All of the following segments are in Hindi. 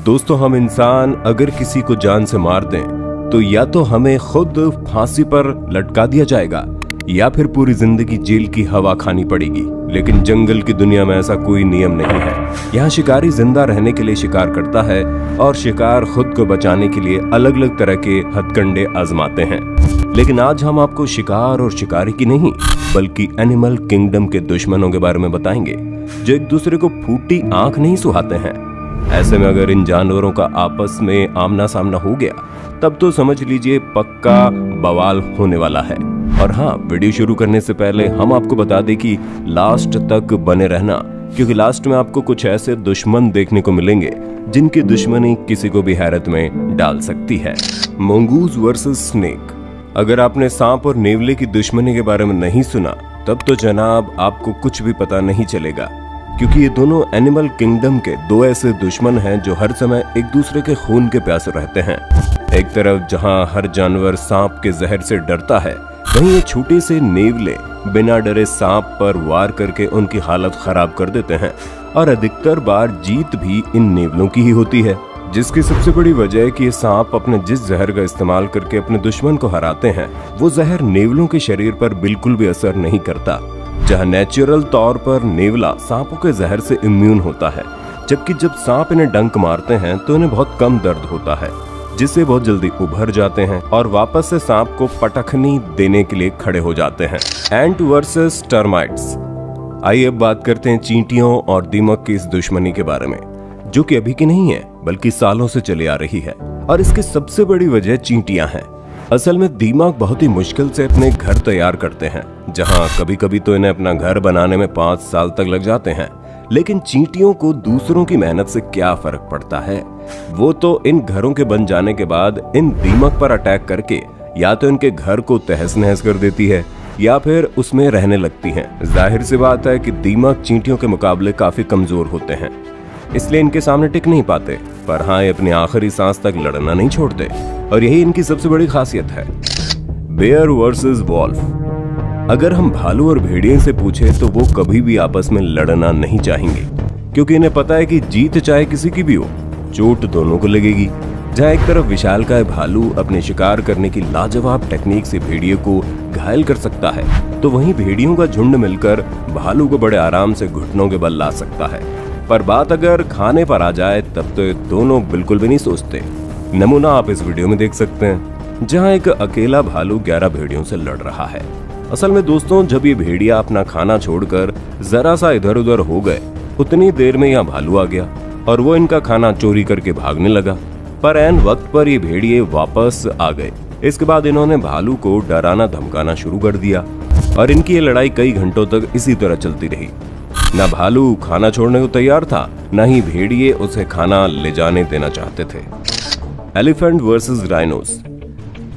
दोस्तों, हम इंसान अगर किसी को जान से मार दें तो या तो हमें खुद फांसी पर लटका दिया जाएगा या फिर पूरी जिंदगी जेल की हवा खानी पड़ेगी। लेकिन जंगल की दुनिया में ऐसा कोई नियम नहीं है। यहाँ शिकारी जिंदा रहने के लिए शिकार करता है और शिकार खुद को बचाने के लिए अलग अलग तरह के हथकंडे आजमाते हैं। लेकिन आज हम आपको शिकार और शिकारी की नहीं बल्कि एनिमल किंगडम के दुश्मनों के बारे में बताएंगे जो एक दूसरे को फूटी आंख नहीं सुहाते हैं। ऐसे में अगर इन जानवरों का आपस में आमना सामना हो गया तब तो समझ लीजिए पक्का बवाल होने वाला है। और हाँ, वीडियो शुरू करने से पहले हम आपको बता दें कि लास्ट तक बने रहना, क्योंकि लास्ट में आपको कुछ ऐसे दुश्मन देखने को मिलेंगे जिनकी दुश्मनी किसी को भी हैरत में डाल सकती है। Mongoose versus snake. अगर आपने सांप और नेवले की दुश्मनी के बारे में नहीं सुना तब तो जनाब आपको कुछ भी पता नहीं चलेगा, क्योंकि ये दोनों एनिमल किंगडम के दो ऐसे दुश्मन हैं जो हर समय एक दूसरे के खून के प्यासे रहते हैं। एक तरफ जहां हर जानवर सांप के जहर से डरता है, वहीं ये छोटे से नेवले बिना डरे सांप पर वार करके उनकी हालत खराब कर देते हैं। और अधिकतर बार जीत भी इन नेवलों की ही होती है, जिसकी सबसे बड़ी वजह है कि ये सांप अपने जिस जहर का इस्तेमाल करके अपने दुश्मन को हराते हैं वो जहर नेवलों के शरीर पर बिल्कुल भी असर नहीं करता। जहां नेचुरल तौर पर नेवला सांपों के जहर से इम्यून होता है, जबकि जब सांप इन्हें डंक मारते हैं तो इन्हें बहुत कम दर्द होता है, जिससे बहुत जल्दी उभर जाते हैं और वापस से सांप को पटखनी देने के लिए खड़े हो जाते हैं। एंट वर्सेस टर्माइट्स। आइए अब बात करते हैं चींटियों और दीमक की इस दुश्मनी के बारे में, जो कि अभी की नहीं है बल्कि सालों से चली आ रही है। और इसकी सबसे बड़ी वजह चींटियां हैं। असल में दीमक बहुत ही मुश्किल से अपने घर तैयार करते हैं, जहां कभी कभी तो इन्हें अपना घर बनाने में 5 साल तक लग जाते हैं। लेकिन चींटियों को दूसरों की मेहनत से क्या फर्क पड़ता है, वो तो इन घरों के बन जाने के बाद इन दीमक पर अटैक करके या तो इनके घर को तहस नहस कर देती है या फिर उसमें रहने लगती हैं। जाहिर सी बात है कि दीमक चींटियों के मुकाबले काफी कमजोर होते हैं, इसलिए इनके सामने टिक नहीं पाते। पर हाँ, ये अपनी आखिरी सांस तक लड़ना नहीं छोड़ते और यही इनकी सबसे बड़ी खासियत है। Bear versus wolf. अगर हम भालू और भेड़िए से पूछे तो वो कभी भी आपस में लड़ना नहीं चाहेंगे, क्योंकि इन्हें पता है कि जीत चाहे किसी की भी हो, चोट दोनों को लगेगी। जहाँ एक तरफ विशालकाय भालू अपने शिकार करने की लाजवाब टेक्निक से भेड़िए को घायल कर सकता है, तो वहीं भेड़ियों का झुंड मिलकर भालू को बड़े आराम से घुटनों के बल ला सकता है। पर बात अगर खाने पर आ जाए तब तो ये दोनों बिल्कुल भी नहीं सोचते। नमूना आप इस वीडियो में देख सकते हैं, जहां एक अकेला भालू 11 भेड़ियों से लड़ रहा है। असल में दोस्तों, जब ये भेड़िया अपना खाना छोड़कर जरा सा इधर उधर हो गए, उतनी देर में यहाँ भालू आ गया और वो इनका खाना चोरी करके भागने लगा। पर ऐन वक्त पर ये भेड़िए वापस आ गए। इसके बाद इन्होंने भालू को डराना धमकाना शुरू कर दिया और इनकी ये लड़ाई कई घंटों तक इसी तरह चलती रही। न भालू खाना छोड़ने को तैयार था, न ही भेड़िए उसे खाना ले जाने देना चाहते थे। Elephant versus rhinos.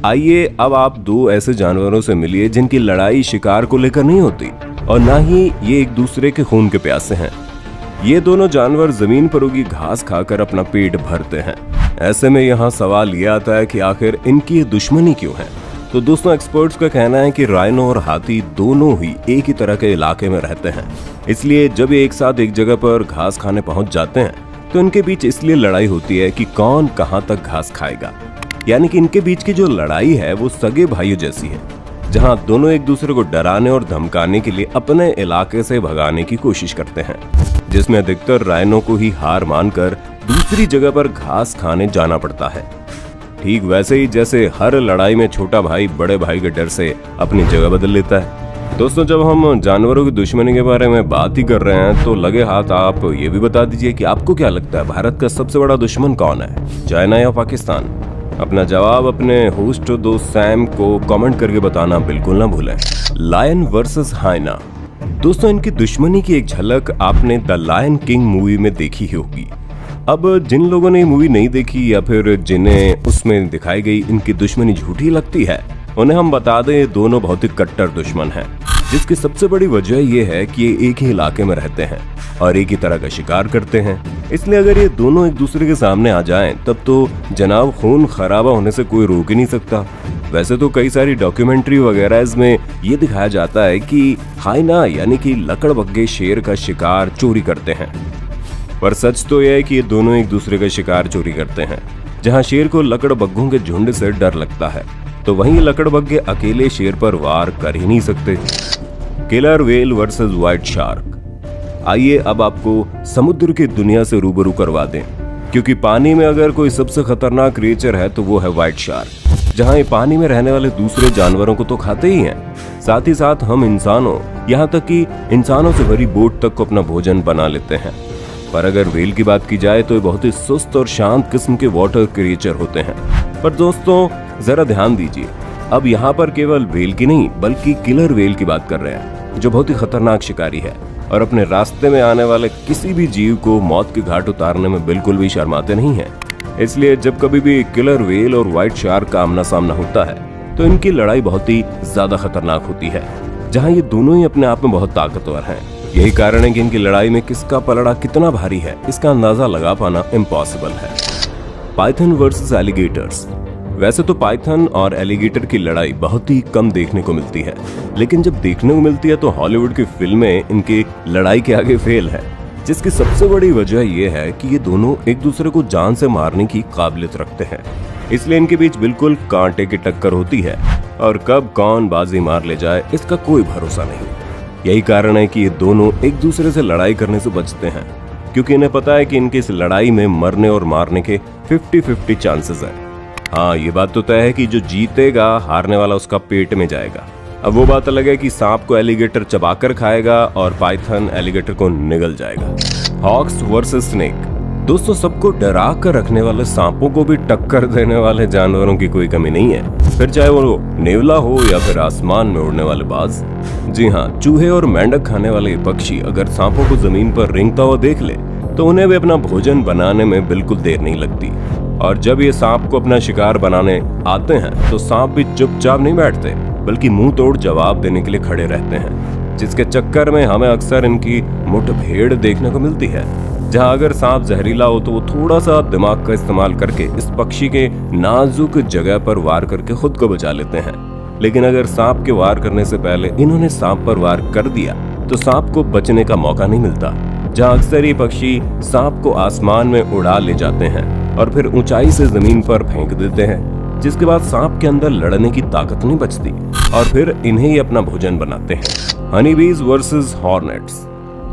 आइए अब आप दो ऐसे जानवरों से मिलिए जिनकी लड़ाई शिकार को लेकर नहीं होती और न ही ये एक दूसरे के खून के प्यासे हैं। ये दोनों जानवर जमीन पर उगी घास खाकर अपना पेट भरते हैं। ऐसे में यहाँ सवाल ये आता है कि आखिर इनकी दुश्मनी क्यों है। तो दोस्तों, एक्सपर्ट्स का कहना है कि राइनो और हाथी दोनों ही एक ही तरह के इलाके में रहते हैं, इसलिए जब ये एक साथ एक जगह पर घास खाने पहुंच जाते हैं तो इनके बीच इसलिए लड़ाई होती है कि कौन कहां तक घास खाएगा। यानी कि इनके बीच की जो लड़ाई है वो सगे भाइयों जैसी है, जहां दोनों एक दूसरे को डराने और धमकाने के लिए अपने इलाके से भगाने की कोशिश करते हैं, जिसमें अधिकतर राइनो को ही हार मानकर दूसरी जगह पर घास खाने जाना पड़ता है। ठीक वैसे ही जैसे हर लड़ाई में छोटा भाई बड़े भाई के डर से अपनी जगह बदल लेता है। दोस्तों, जब हम जानवरों की दुश्मनी के बारे में बात ही कर रहे हैं तो लगे हाथ आप ये भी बता दीजिए कि आपको क्या लगता है, भारत का सबसे बड़ा दुश्मन कौन है, चाइना या पाकिस्तान? अपना जवाब अपने होस्ट दोस्त सैम को कमेंट करके बताना बिल्कुल ना भूलें। Lion versus hyena. दोस्तों, इनकी दुश्मनी की एक झलक आपने द लायन किंग मूवी में देखी ही होगी। अब जिन लोगों ने मूवी नहीं देखी या फिर जिन्हें उसमें दिखाई गई इनकी दुश्मनी झूठी लगती है, उन्हें हम बता दें ये दोनों बहुत ही कट्टर दुश्मन हैं, जिसकी सबसे बड़ी वजह ये है कि ये एक ही इलाके में रहते हैं और एक ही तरह का शिकार करते हैं। इसलिए अगर ये दोनों एक दूसरे के सामने आ जाएं, तब तो जनाब खून खराबा होने से कोई रोक ही नहीं सकता। वैसे तो कई सारी डॉक्यूमेंट्री वगैरह इसमें ये दिखाया जाता है कि हाइना यानी कि लकड़बग्गे शेर का शिकार चोरी करते हैं। पर सच तो यह है कि ये दोनों एक दूसरे का शिकार चोरी करते हैं। जहां शेर को लकड़बग्घों के झुंड से डर लगता है, तो वहीं लकड़बग्घे अकेले शेर पर वार कर ही नहीं सकते। Killer whale versus white shark. आइए अब आपको समुद्र की दुनिया से रूबरू करवा दें, क्योंकि पानी में अगर कोई सबसे खतरनाक क्रिएचर है तो वो है व्हाइट शार्क। जहां ये पानी में रहने वाले दूसरे जानवरों को तो खाते ही हैं, साथ ही साथ हम इंसानों, यहाँ तक कि इंसानों से भरी बोट तक को अपना भोजन बना लेते हैं। पर अगर व्हेल की बात की जाए तो ये बहुत ही सुस्त और शांत किस्म के वाटर क्रिएचर होते हैं। पर दोस्तों जरा ध्यान दीजिए, अब यहाँ पर केवल व्हेल की नहीं बल्कि किलर व्हेल की बात कर रहे हैं, जो बहुत ही खतरनाक शिकारी है और अपने रास्ते में आने वाले किसी भी जीव को मौत के घाट उतारने में बिल्कुल भी शर्माते नहीं हैं। इसलिए जब कभी भी किलर व्हेल और व्हाइट शार्क का आमना सामना होता है तो इनकी लड़ाई बहुत ही ज्यादा खतरनाक होती है, जहां ये दोनों ही अपने आप में बहुत ताकतवर हैं। यही कारण है कि इनकी लड़ाई में किसका पलड़ा कितना भारी है इसका अंदाजा लगा पाना इम्पॉसिबल है। Python versus alligators. वैसे तो पाइथन और एलिगेटर की लड़ाई बहुत ही कम देखने को मिलती है, लेकिन जब देखने को मिलती है तो हॉलीवुड की फिल्में इनकी लड़ाई के आगे फेल है, जिसकी सबसे बड़ी वजह यह है कि ये दोनों एक दूसरे को जान से मारने की काबिलियत रखते हैं। इसलिए इनके बीच बिल्कुल कांटे की टक्कर होती है और कब कौन बाजी मार ले जाए इसका कोई भरोसा नहीं। यही कारण है कि ये दोनों एक दूसरे से लड़ाई करने से बचते हैं, क्योंकि इन्हें पता है कि इनकी इस लड़ाई में मरने और मारने के 50-50 चांसेस हैं। हाँ, ये बात तो तय है कि जो जीतेगा हारने वाला उसका पेट में जाएगा। अब वो बात अलग है कि सांप को एलिगेटर चबाकर खाएगा और पाइथन एलिगेटर को निगल जाएगा। Hawks versus snake. दोस्तों सबको डरा कर रखने वाले सांपों को भी टक्कर देने वाले जानवरों की कोई कमी नहीं है, फिर चाहे वो नेवला हो या फिर आसमान में उड़ने वाले बाज। जी हाँ, चूहे और मेंढक खाने वाले पक्षी अगर सांपों को जमीन पर रेंगता हुआ देख ले तो उन्हें भी अपना भोजन बनाने में बिल्कुल देर नहीं लगती। और जब ये सांप को अपना शिकार बनाने आते हैं तो सांप भी चुपचाप नहीं बैठते, बल्कि मुंह तोड़ जवाब देने के लिए खड़े रहते हैं, जिसके चक्कर में हमें अक्सर इनकी मुठभेड़ देखने को मिलती है। जहां अगर सांप जहरीला हो तो वो थोड़ा सा दिमाग का इस्तेमाल करके इस पक्षी के नाजुक जगह पर वार करके खुद को बचा लेते हैं। लेकिन अगर सांप के वार करने से पहले इन्होंने सांप पर वार कर दिया तो सांप को बचने का मौका नहीं मिलता। जहां अक्सर ये पक्षी सांप को आसमान में उड़ा ले जाते हैं और फिर ऊंचाई से जमीन पर फेंक देते हैं, जिसके बाद सांप के अंदर लड़ने की ताकत नहीं बचती और फिर इन्हें ही अपना भोजन बनाते हैं। Honeybees versus hornets.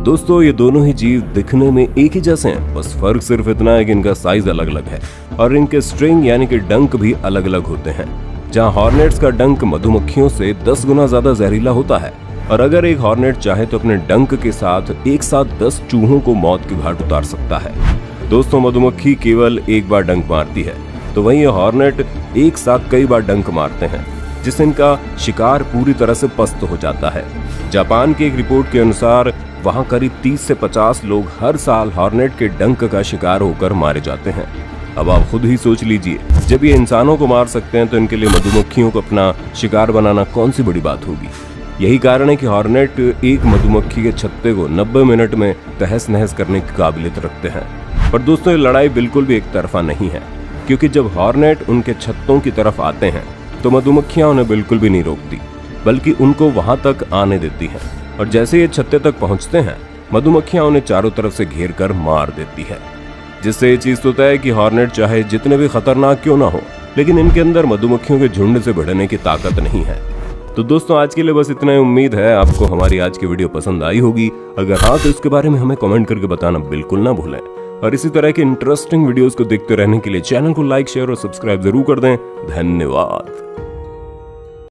दोस्तों ये दोनों ही जीव दिखने में एक ही जैसे हैं, बस फर्क सिर्फ इतना है कि इनका साइज अलग अलग है और इनके स्ट्रिंग यानी कि डंक भी अलग अलग होते हैं। जहां हॉर्नेट्स का डंक मधुमक्खियों से 10 गुना ज्यादा जहरीला होता है और अगर एक हॉर्नेट चाहे तो अपने डंक के साथ एक साथ 10 चूहों को मौत के घाट उतार सकता है। दोस्तों मधुमक्खी केवल एक बार डंक मारती है, तो वहीं ये हॉर्नेट एक साथ कई बार डंक मारते हैं, जिससे इनका शिकार पूरी तरह से पस्त हो जाता है। जापान की एक रिपोर्ट के अनुसार वहां करीब 30 से 50 लोग हर साल हॉर्नेट के डंक का शिकार होकर मारे जाते हैं। अब आप खुद ही सोच लीजिए, जब ये इंसानों को मार सकते हैं तो इनके लिए मधुमक्खियों को अपना शिकार बनाना कौन सी बड़ी बात होगी। यही कारण है कि हॉर्नेट एक मधुमक्खी के छत्ते को 90 मिनट में तहस नहस करने की काबिलियत रखते हैं। पर दोस्तों ये लड़ाई बिल्कुल भी एक तरफा नहीं है, क्योंकि जब हॉर्नेट उनके छत्तों की तरफ आते हैं तो मधुमक्खियां उन्हें बिल्कुल भी नहीं रोकती, बल्कि उनको वहां तक आने देती हैं। और जैसे ये छत्ते तक पहुंचते हैं मधुमक्खियां उन्हें चारों तरफ से घेर कर मार देती है, जिससे ये चीज तो तय है कि हॉर्नेट चाहे जितने भी खतरनाक क्यों ना हो, लेकिन इनके अंदर मधुमक्खियों के झुंड से भिड़ने की ताकत नहीं है। तो दोस्तों आज के लिए बस इतना ही। उम्मीद है आपको हमारी आज की वीडियो पसंद आई होगी। अगर हाँ तो इसके बारे में हमें कमेंट करके बताना बिल्कुल ना भूलें और इसी तरह के इंटरेस्टिंग वीडियोस को देखते रहने के लिए चैनल को लाइक, शेयर और सब्सक्राइब जरूर कर दें। धन्यवाद।